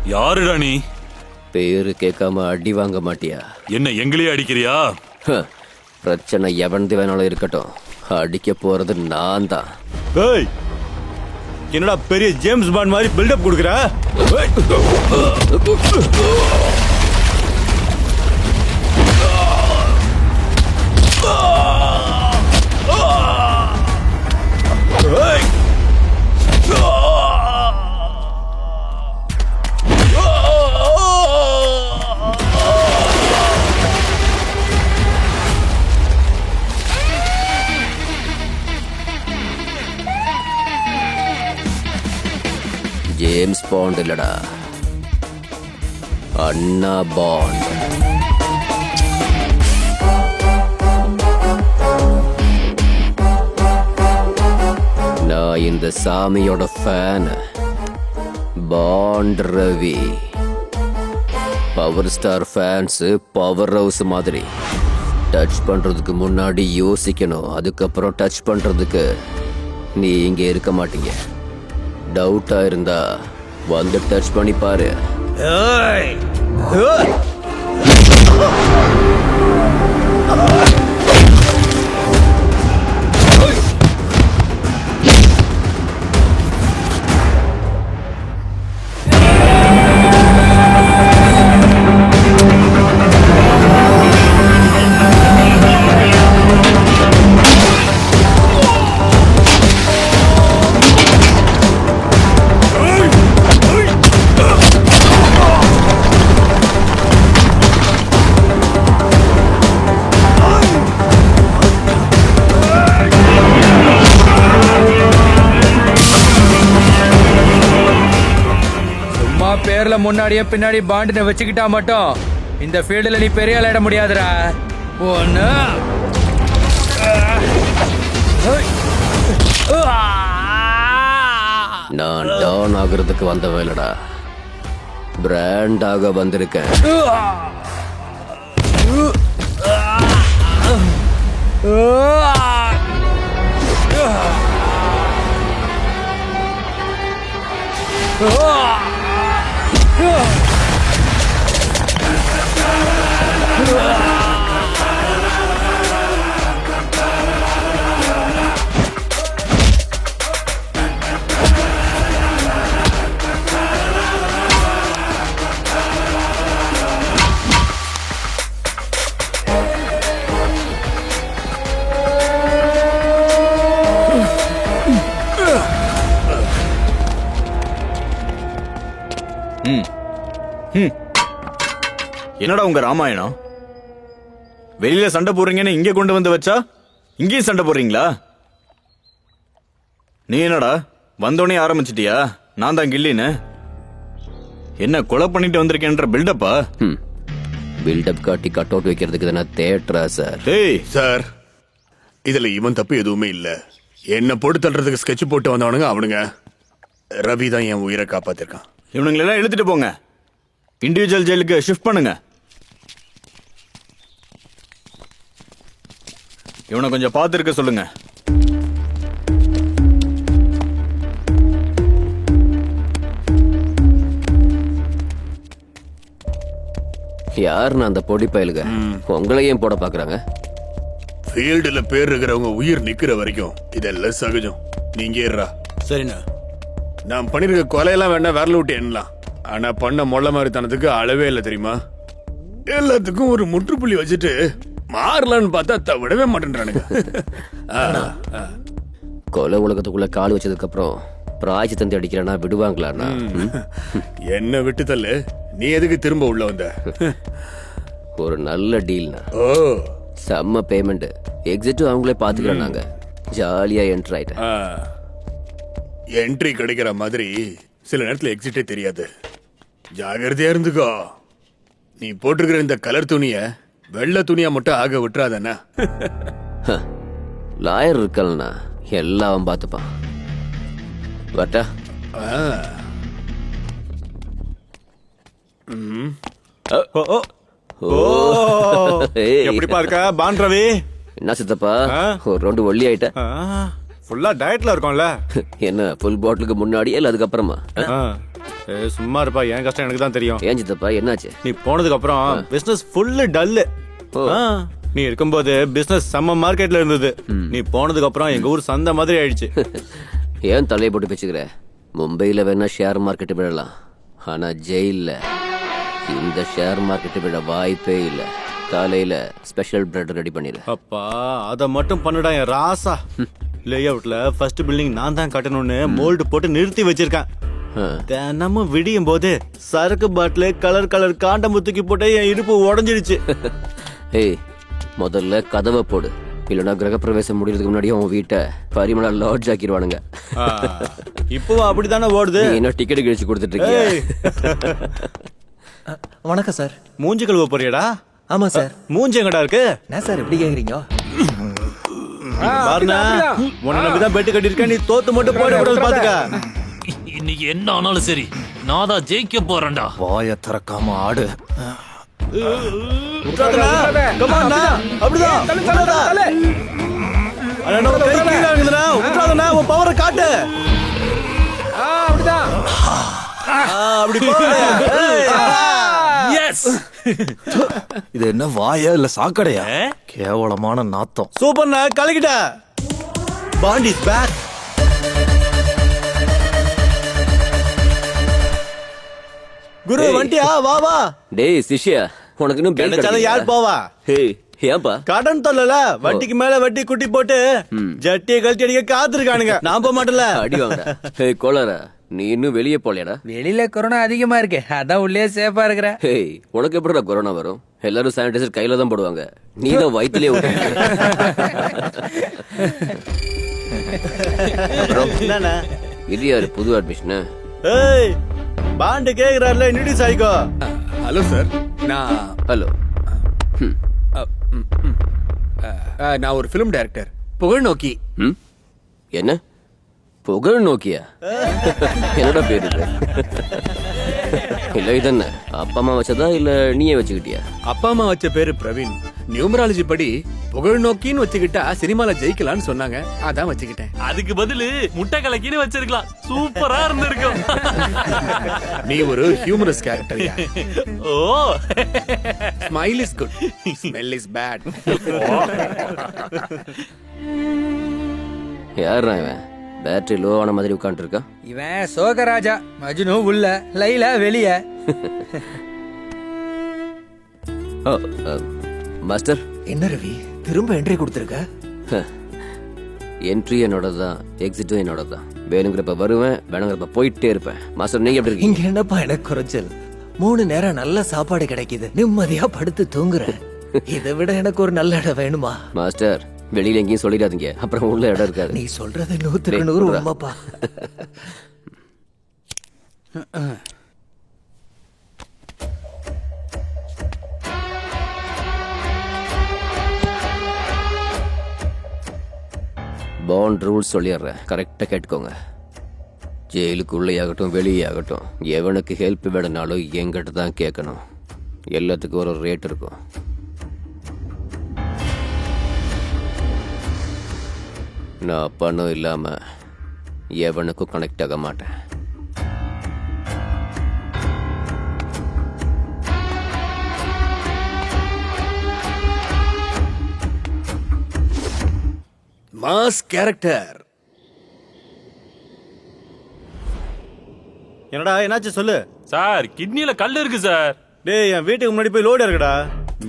யாருடா நீ? பேரு கேட்காம அடி வாங்க மாட்டியா? என்ன எங்களையே அடிக்கிறியா? பிரச்சனை எவன்து வேணாலும் இருக்கட்டும், அடிக்க போறது நான் தான். என்னடா பெரிய ஜேம்ஸ் பாண்ட் மாதிரி பில்டப் கொடுக்குற? ஜேம்ஸ் பாண்ட் இல்லடா, அண்ணா பாண்ட். நான் இந்த சாமியோட fan, bond Ravi. Power star fans power house மாதிரி. டச் பண்றதுக்கு முன்னாடி யோசிக்கணும், அதுக்கப்புறம் டச் பண்றதுக்கு நீ இங்க இருக்க மாட்டீங்க. டவுட்டா இருந்தா வந்து டச் பண்ணி பாரு. பேர்ல முன்னாடியே பின்னாடி பாண்டினை வச்சுக்கிட்டா மட்டும் இந்த ஃபீல்டுல நீ பெரிய ஆளாயிட முடியாதுடா. ஒண்ணு நான் டான் ஆகுறதுக்கு வந்த வேலைடா, பிராண்டாக வந்திருக்கேன். என்னடா உங்க ராமாயணம்? வெளியில சண்டை போடுறீங்கன்னு இங்க கொண்டு வந்து வச்சா இங்கேயும் சண்டை போடுறீங்களா? நீ என்னடா வந்தோடனே ஆரம்பிச்சிட்டியா நான் தான் கில்லின்னு? என்ன கொலை பண்ணிட்டு வந்திருக்கேன்ற பில்டப்பா? பில்டப் காட்டி கட் அவுட் வைக்கிறதுக்கு தானே தேட்டரா சார்? டேய் சார், இதுல இவன் தப்பு எதுவுமே இல்ல. என்ன போட்டு தள்ளுறதுக்கு ஸ்கெட்ச் போட்டு வந்தவனுங்க அவனுங்க. ரவி தான் என் உயிரை காப்பாத்திருக்கான். இவனுங்களெல்லாம் இழுத்துட்டு போங்க, இண்டிவிஜுவல் ஜெயிலுக்கு ஷிஃப்ட் பண்ணுங்க. இவனை கொஞ்சம் பார்த்துருக்க சொல்லுங்க. யாருன்னு அந்த பொடி பயலுங்க உங்களையும் போட பாக்குறாங்க? ஃபீல்டுல பேர் இருக்கிறவங்க உயிர் நிக்கிற வரைக்கும் இதெல்லாம் சகஜம். நீங்க ஏறா. சரிண்ணா. நான் பண்ணிருக்க கொலையெல்லாம் வேணா விரல விட்டு எண்ணலாம், ஆனா பண்ண மொள்ள மாதிரி தனத்துக்கு அளவே இல்லை தெரியுமா? எல்லாத்துக்கும் ஒரு முற்றுப்புள்ளி வச்சுட்டு மாறலான்னு பார்த்தா விடவே மாட்டேன்றானுங்க. கொலை உலகத்துக்குள்ள கால் வச்சதுக்கு அப்புறம் பிராய்ச்சி தந்தி அடிக்கிறேன்னா விடுவாங்களாண்ணா? என்ன விட்டு தள்ளு, நீ எதுக்கு திரும்ப உள்ள வந்த? ஒரு நல்ல டீல்னா. ஓ, செம்ம பேமெண்ட், எக்ஸிட்டும் அவங்களே பாத்துக்கிறோம். நாங்க ஜாலியா என்டர் ஆயிட்டேன். என்ட்ரி கிடைக்கிற மாதிரி சில நேரத்துல எக்ஸிட்டே தெரியாது. ஜாகிரதையா இருந்துக்கோ. நீ போட்டிருக்கிற இந்த கலர் துணிய வெள்ளை துணியா மட்டும் ஆக விட்டுறாதண்ணா. லாயர் இருக்கலண்ணா, எல்லாம் பார்த்துப்பான். வரட்டா? எப்படி பாருக்க பாண்ட் ரவி? என்ன சித்தப்பா ஒரு ரவுண்டு ஒல்லி ஆயிட்ட? ஃபுல்லா டயட்ல இருக்கோம்ல. என்ன ஃபுல் பாட்டிலுக்கு முன்னாடியே இல்ல அதுக்கப்புறமா? சும்மா இருப்பா, என் கஷ்டம் எனக்கு தான் தெரியும். ஏன் சித்தப்பா என்னாச்சு? நீ போனதுக்கு அப்புறம் பிசினஸ் ஃபுல்லு டல்லு. நீ இருக்கும்போது பிசினஸ் செம்ம மார்க்கெட்ல இருந்தது. நீ போனதுக்கு அப்புறம் எங்க ஊர் சந்தை மாதிரி ஆயிடுச்சு. ஏன் தலையை போட்டு பேச்சுக்கிற? மும்பையில் வேணா ஷேர் மார்க்கெட்டு விடலாம், ஆனா ஜெயிலில் இந்த ஷேர் மார்க்கெட்டு விட வாய்ப்பே இல்லை. காலையில ஸ்பெஷல் பிரெட் ரெடி பண்ணிடு. அப்பா அத மட்டும் பண்ணுடா என் ராசா. லே அவுட்ல ஃபர்ஸ்ட் பில்டிங் நான் தான் கட்டணும்னு மோல்டு போட்டு நிறுத்தி வச்சிருக்கேன். தினமும் விடியும் போது சரக்கு பாட்டில் கலர் கலர் காண்டமுத்துக்கி போட்டு என் இடுப்பு உடஞ்சிடுச்சு. ஏய், முதல்ல கதவை போடு, இல்லைன்னா கிரகப்பிரவேசம் முடியறதுக்கு முன்னாடியே உன் வீட்டை பரிமளா லாட்ஜ் ஆக்கிடுவானுங்க. இப்போ அப்படித்தானே ஓடுது. நீ என்ன டிக்கெட் கிழிச்சு கொடுத்துட்டு இருக்கியா? வணக்கம் சார். மூஞ்சி கழுவ போறியடா? ஆமா சார். மூஞ்சி எங்கடா இருக்கு? என்ன சார் எப்படி கேக்குறீங்க? பாருண்ணா, உன்னை நம்பிதான் பெட்டு கட்டிருக்கேன். நீ தோத்து மட்டும் போட கூடாது, பாத்துக்க. இன்னைக்கு என்ன ஆனாலும் சரி, நான் தான் ஜெயிக்க போறேன்டா. வாய திறக்காம ஆடு. விட்றாதடா. Come on டா. அப்படிதான். விட்றாதடா. அட நம்ம கை கீழ இருக்குதுடா. விட்றாதடா. உன் பவரை காட்டு. அப்படிதான். அப்படி போடு. எஸ். இது என்ன வாயா இல்ல சாக்கடையா? கேவலமான நாத்தம். சூப்பர்ண்ணா, கலக்கிட்ட. Bond is back. குரு வண்டியா? வா வா. டேய் சிஷ்யா, உனக்கு இன்னும் பேர் கிடைச்சாலும் யார் போவா? ஏய், ஏன்பா? கடன் தொல்லல, வட்டிக்கு மேல வட்டி குட்டி போட்டு ஜட்டியை கழட்டி அடிக்க காத்திருக்கானுங்க. நான் போக மாட்டேன்ல. அடி வாங்கடா. ஏய் கோளாரா, நீ இன்னும் வெளியே போலையாடா? வெளியில கொரோனா அதிகமா இருக்கு, அதான் உள்ளே சேஃபா இருக்கிற. ஏய், உனக்கு எப்படிடா கொரோனா வரும்? எல்லாரும் சானிடைசர் கையில தான் போடுவாங்க, நீ தான் வயிற்றுலயே விட்டு. என்னண்ணா? இது யாரு புது அட்மிஷன்? ஏய், பாண்டு கேக்குறாருல, இன்ட்ரோடியூஸ் ஆயிக்கோ. ஹலோ சார், நான் ஹலோ. நான் ஒரு ஃபிலிம் டைரக்டர், புகழ் நோக்கி. ம், என்ன புகழ் நோக்கியா? என்னடா பேரு இது? இல்ல இதென்ன அப்பா அம்மா வச்சதா இல்ல நீயே வச்சுக்கிட்டியா? அப்பா அம்மா வச்ச பேரு பிரவீன். நியூமராலஜி படி புகழ் நோக்கின்னு வச்சுக்கிட்டா சினிமால ஜெயிக்கலாம்னு சொன்னாங்க, அதான் வச்சுக்கிட்டேன். அதுக்கு பதிலு முட்டை கலக்கின்னு வச்சிருக்கலாம், சூப்பரா இருந்திருக்கும். நீ ஒரு humorous character. Oh, smile is good, smell is bad. யாரா இவன்? பேட்டரி லோ ஆன மாதிரி உட்காந்துட்டு இருக்கான். இவன் சோகராஜா, மஜ்னு உள்ள, லைலா வெளிய. ஓ, மாஸ்டர். என்ன ரவி திரும்ப என்ட்ரி கொடுத்துருக்க? என்ட்ரி என்னோட தான், எக்ஸிட்டும் என்னோட தான். வேணுங்கிறப்ப வருவேன், வேணுங்கிறப்ப போயிட்டே இருப்பேன். மாஸ்டர் நீங்க எப்படி இருக்கீங்க? இங்க என்னப்பா எனக்கு குறைச்சல்? 3 நேரம் நல்ல சாப்பாடு கிடைக்குது, நிம்மதியா படுத்து தூங்குறேன். இதை விட எனக்கு ஒரு நல்ல இடம் வேணுமா? மாஸ்டர் வெளியில எங்கேயும் சொல்லிடாதீங்க, அப்புறம் உள்ள இடம் இருக்காது. நீ சொல்றது 100க்கு 100 உண்மைப்பா. பாண்ட் ரூல்ஸ் சொல்லிடுறேன், கரெக்டாக கேட்டுக்கோங்க. ஜெயிலுக்குள்ளே ஆகட்டும் வெளியே ஆகட்டும், எவனுக்கு ஹெல்ப் வேணுனாலும் எங்கிட்ட தான் கேட்கணும். எல்லாத்துக்கும் ஒரு ரேட் இருக்கும். நான் பணம் இல்லாம எவனுக்கும் கனெக்ட் ஆக மாட்டேன். Mass character. என்னடா என்னாச்சு சொல்லு. சார் கிட்னில கல் இருக்கு சார். டேய், என் வீட்டுக்கு முன்னாடி போய் லோடு இருக்குடா.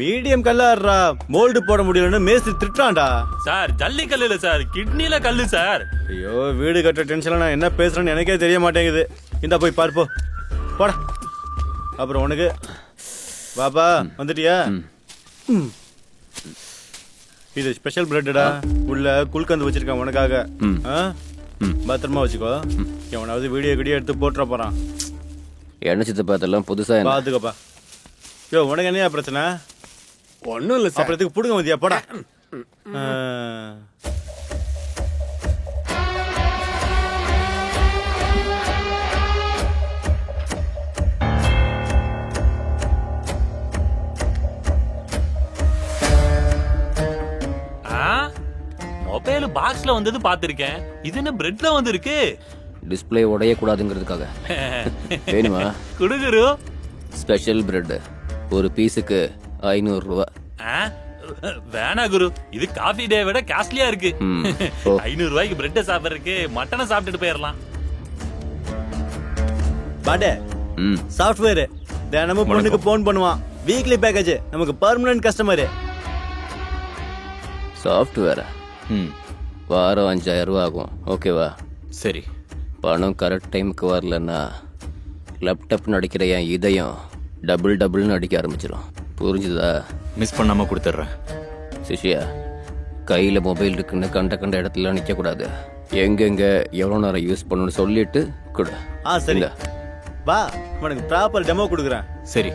மீடியம் கல்லாடுறா, மோல்டு போட முடியலன்னு மேஸ்திரி திட்டுறான்டா. சார் ஜல்லி கல் இல்ல சார், கிட்னில கல்லு சார். ஐயோ, வீடு கட்டுற டென்ஷன்ல நான் என்ன பேசுறேன்னு எனக்கே தெரிய மாட்டேங்குது. இந்த போய் பார்ப்போ போடா. அப்புறம் உனக்கு பாபா வந்துட்டியா? இது ஸ்பெஷல் பிரெட்டடா, உள்ள குல்கந்து வச்சிருக்கேன் உனக்காக. பத்திரமா வச்சுக்கோ. எவனாவது வீடியோ கிடியோ எடுத்து போட்டுற போறான். என்ன சித்து பார்த்தெல்லாம் புதுசா என்ன? பாத்துக்கப்பா. யோ, உனக்கு என்னையா பிரச்சனை? ஒன்னும் இல்ல சார். அப்புறத்துக்கு புடுங்க மதியா போடா. மொபைல் பாக்ஸ்ல வந்தது பாத்திருக்கேன், இது என்ன பிரெட்ல வந்து இருக்கு? டிஸ்பிளே உடையக்கூடாதுங்கிறதுக்காக. வேணுமா? குடுகுரு. ஸ்பெஷல் பிரெட் ஒரு பீஸுக்கு 500 ரூபா. வேணா குரு, இது காஃபி டே விட காஸ்ட்லியா இருக்கு. ம், ஓ. 500 ரூபாய்க்கு பிரெட் சாப்பிடறதுக்கு மட்டனை சாப்பிட்டுட்டு போயிடலாம். பாண்டே ம், சாஃப்ட்வேர் தினமும் பொண்ணுக்கு போன் பண்ணுவான். வீக்லி பேக்கேஜ், நமக்கு பர்மனன்ட் கஸ்டமர். சாஃப்ட்வேரா? ம், வாரம் 5000 ரூபா ஆகும். ஓகேவா? சரி. பணம் கரெக்ட் டைமுக்கு வரலன்னா லேப்டாப் நடிக்கிற என் இதயம் டபுள்னு அடிக்க ஆரம்பிச்சிடும். புரிஞ்சுதா? மிஸ் பண்ணாம கொடுத்துட்றேன். சிஷியா, கையில் மொபைல் இருக்குன்னு கண்ட இடத்துல நிற்கக்கூடாது. எங்கெங்க எவ்வளோ நேரம் யூஸ் பண்ணணும்னு சொல்லிட்டு கொடு. சரி இந்தா. வா, உனக்கு ப்ராப்பர் டெமோ கொடுக்குறேன். சரி.